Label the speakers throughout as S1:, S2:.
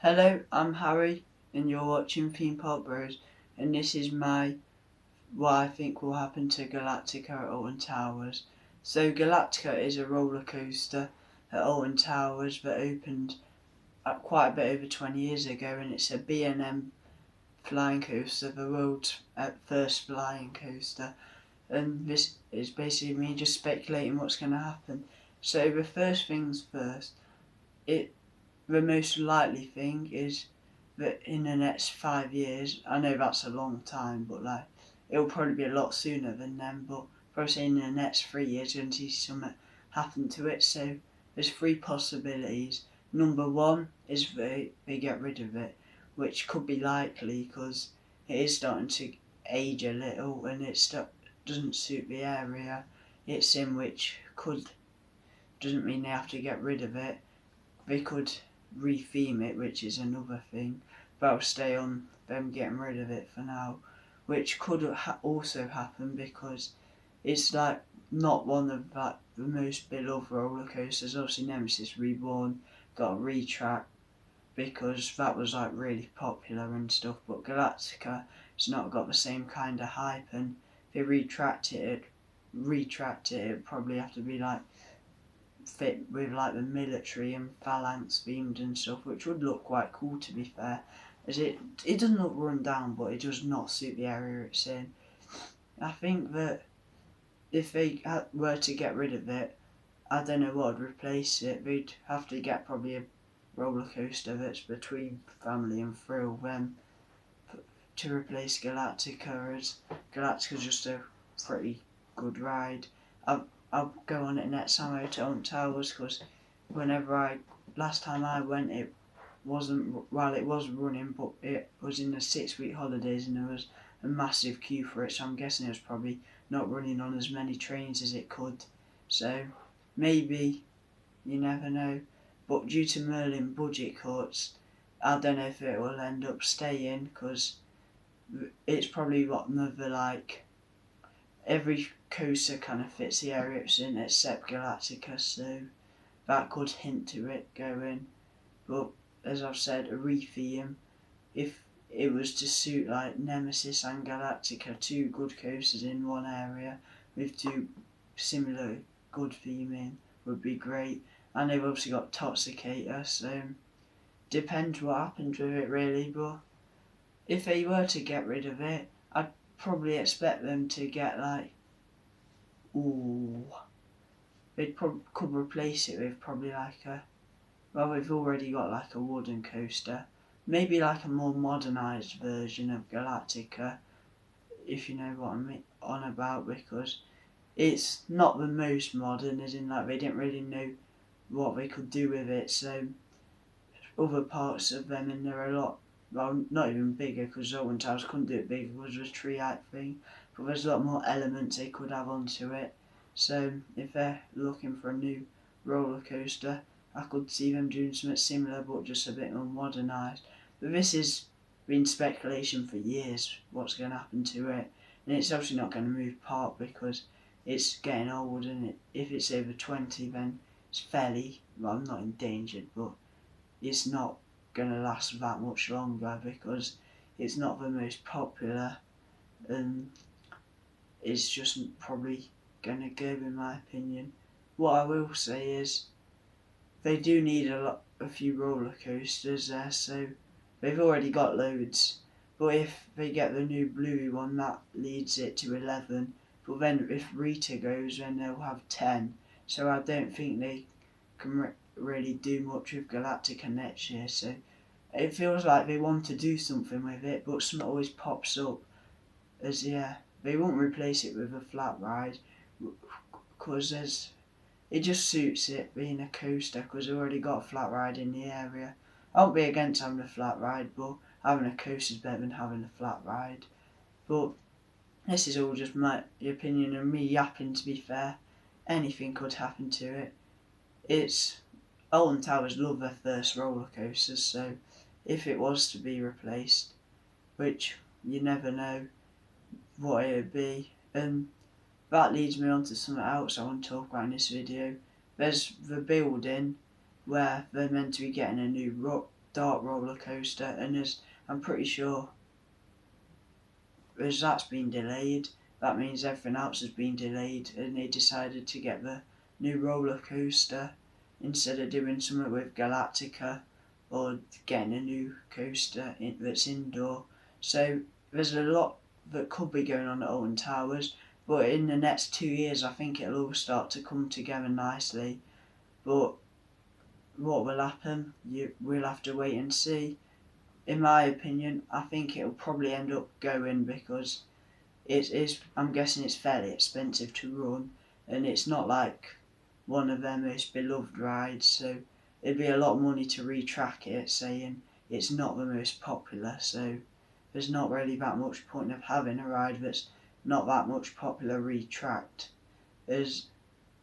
S1: Hello, I'm Harry, and you're watching Theme Park Bros, and this is what I think will happen to Galactica at Alton Towers. So Galactica is a roller coaster at Alton Towers that opened quite a bit over 20 years ago, and it's a B&M flying coaster, the world's first flying coaster. And this is basically me just speculating what's going to happen. So the first things first, it the most likely thing is that in the next 5 years, I know that's a long time, but it'll probably be a lot sooner than then, but probably say in the next 3 years you're going to see something happen to it. So there's three possibilities. Number one is they get rid of it, which could be likely because it is starting to age a little and doesn't suit the area it's in, which doesn't mean they have to get rid of it. They could re-theme it, which is another thing, but I'll stay on them getting rid of it for now, which could also happen because it's not one of the most beloved roller coasters. Obviously Nemesis Reborn got a retrack because that was really popular and stuff, but Galactica has not got the same kind of hype, and if they retract it it'd probably have to be fit with the military and phalanx themed and stuff, which would look quite cool to be fair, as it doesn't look run down, but it does not suit the area it's in. I think that if they were to get rid of it, I don't know what would replace it. They'd have to get probably a roller coaster that's between family and thrill then to replace Galactica, as Galactica's just a pretty good ride. I'll go on it next time I go to Alton Towers, because last time I went, it wasn't, well, it was running, but it was in the 6-week holidays and there was a massive queue for it, so I'm guessing it was probably not running on as many trains as it could. So maybe, you never know, but due to Merlin budget cuts, I don't know if it will end up staying, because it's probably every coaster kind of fits the area it's in except Galactica, so that could hint to it going. But as I've said, a re-theme, if it was to suit Nemesis and Galactica, two good coasters in one area with two similar good theming, would be great. And they've obviously got Toxicator, so depends what happens with it really, but if they were to get rid of it, I'd probably expect them to get could replace it with probably we've already got a wooden coaster, maybe a more modernised version of Galactica, if you know what I'm on about, because it's not the most modern, as in they didn't really know what they could do with it, so other parts of them in there are a lot, well, not even bigger, because Alton Towers couldn't do it bigger because of the tree height thing, but there's a lot more elements they could have onto it. So if they're looking for a new roller coaster, I could see them doing something similar but just a bit more modernised. But this has been speculation for years what's going to happen to it, and it's obviously not going to move part because it's getting old, and if it's over 20 then it's fairly, well, not endangered, but it's not going to last that much longer because it's not the most popular, and it's just probably going to go, in my opinion. What I will say is they do need a few roller coasters there, so they've already got loads, but if they get the new bluey one, that leads it to 11, but then if Rita goes, then they'll have 10, so I don't think they can really do much with Galactica next year. So it feels like they want to do something with it, but something always pops up, as they won't replace it with a flat ride because it just suits it being a coaster, because they've already got a flat ride in the area. I won't be against having a flat ride, but having a coaster is better than having a flat ride. But this is all just my opinion and me yapping, to be fair. Anything could happen to it. It's Alton Towers love their first roller coasters, so if it was to be replaced, which you never know what it would be, and that leads me on to something else I want to talk about in this video. There's the building where they're meant to be getting a new dark roller coaster, and I'm pretty sure as that's been delayed, that means everything else has been delayed, and they decided to get the new roller coaster instead of doing something with Galactica or getting a new coaster that's indoor. So there's a lot that could be going on at Alton Towers, but in the next 2 years I think it'll all start to come together nicely. But what will happen, we'll have to wait and see. In my opinion, I think it'll probably end up going because I'm guessing it's fairly expensive to run, and it's not like one of their most beloved rides, so it'd be a lot of money to retrack it, saying it's not the most popular, so there's not really that much point of having a ride that's not that much popular retracked. There's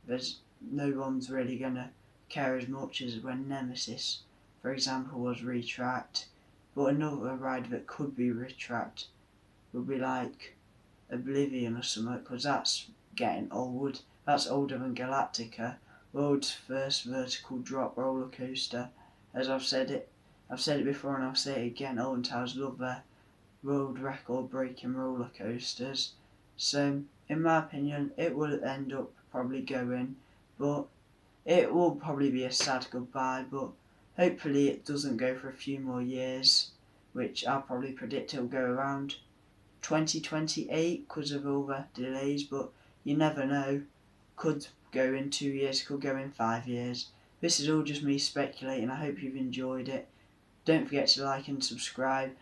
S1: no one's really gonna care as much as when Nemesis, for example, was retracked. But another ride that could be retracked would be like Oblivion or something, because that's getting old. That's older than Galactica, world's first vertical drop roller coaster. As I've said it before and I'll say it again. Alton Towers love their world record breaking roller coasters. So, in my opinion, it will end up probably going, but it will probably be a sad goodbye. But hopefully, it doesn't go for a few more years, which I'll probably predict it'll go around 2028 because of all the delays, but you never know. Could go in 2 years, could go in 5 years. This is all just me speculating. I hope you've enjoyed it. Don't forget to like and subscribe.